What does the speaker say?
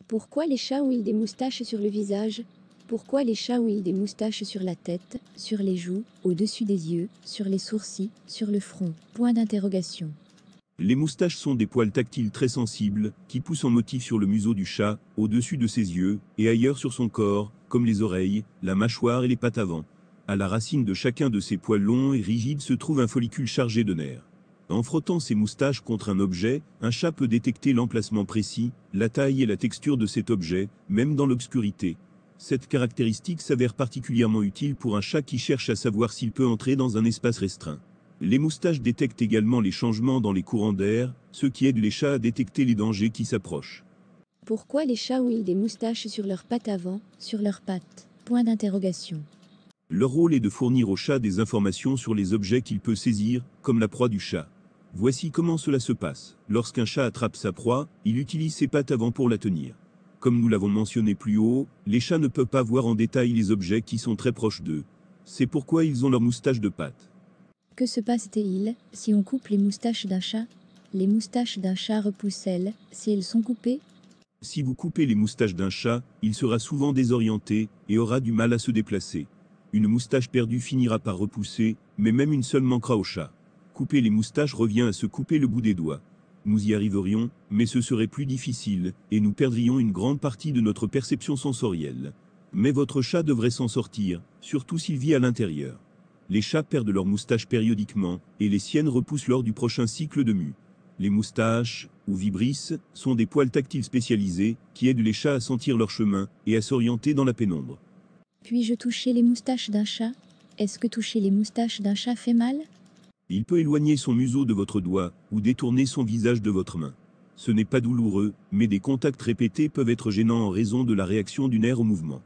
Pourquoi les chats ont-ils des moustaches sur le visage? Pourquoi les chats ont-ils des moustaches sur la tête, sur les joues, au-dessus des yeux, sur les sourcils, sur le front? Point d'interrogation. Les moustaches sont des poils tactiles très sensibles, qui poussent en motif sur le museau du chat, au-dessus de ses yeux, et ailleurs sur son corps, comme les oreilles, la mâchoire et les pattes avant. À la racine de chacun de ces poils longs et rigides se trouve un follicule chargé de nerfs. En frottant ses moustaches contre un objet, un chat peut détecter l'emplacement précis, la taille et la texture de cet objet, même dans l'obscurité. Cette caractéristique s'avère particulièrement utile pour un chat qui cherche à savoir s'il peut entrer dans un espace restreint. Les moustaches détectent également les changements dans les courants d'air, ce qui aide les chats à détecter les dangers qui s'approchent. Pourquoi les chats ont-ils des moustaches sur leurs pattes avant, sur leurs pattes? Point d'interrogation. Leur rôle est de fournir au chat des informations sur les objets qu'il peut saisir, comme la proie du chat. Voici comment cela se passe. Lorsqu'un chat attrape sa proie, il utilise ses pattes avant pour la tenir. Comme nous l'avons mentionné plus haut, les chats ne peuvent pas voir en détail les objets qui sont très proches d'eux. C'est pourquoi ils ont leur moustache de pattes. Que se passe-t-il si on coupe les moustaches d'un chat? Les moustaches d'un chat repoussent-elles si elles sont coupées? Si vous coupez les moustaches d'un chat, il sera souvent désorienté et aura du mal à se déplacer. Une moustache perdue finira par repousser, mais même une seule manquera au chat. Couper les moustaches revient à se couper le bout des doigts. Nous y arriverions, mais ce serait plus difficile, et nous perdrions une grande partie de notre perception sensorielle. Mais votre chat devrait s'en sortir, surtout s'il vit à l'intérieur. Les chats perdent leurs moustaches périodiquement, et les siennes repoussent lors du prochain cycle de mue. Les moustaches, ou vibrisses, sont des poils tactiles spécialisés, qui aident les chats à sentir leur chemin, et à s'orienter dans la pénombre. Puis-je toucher les moustaches d'un chat? Est-ce que toucher les moustaches d'un chat fait mal? Il peut éloigner son museau de votre doigt, ou détourner son visage de votre main. Ce n'est pas douloureux, mais des contacts répétés peuvent être gênants en raison de la réaction du nerf au mouvement.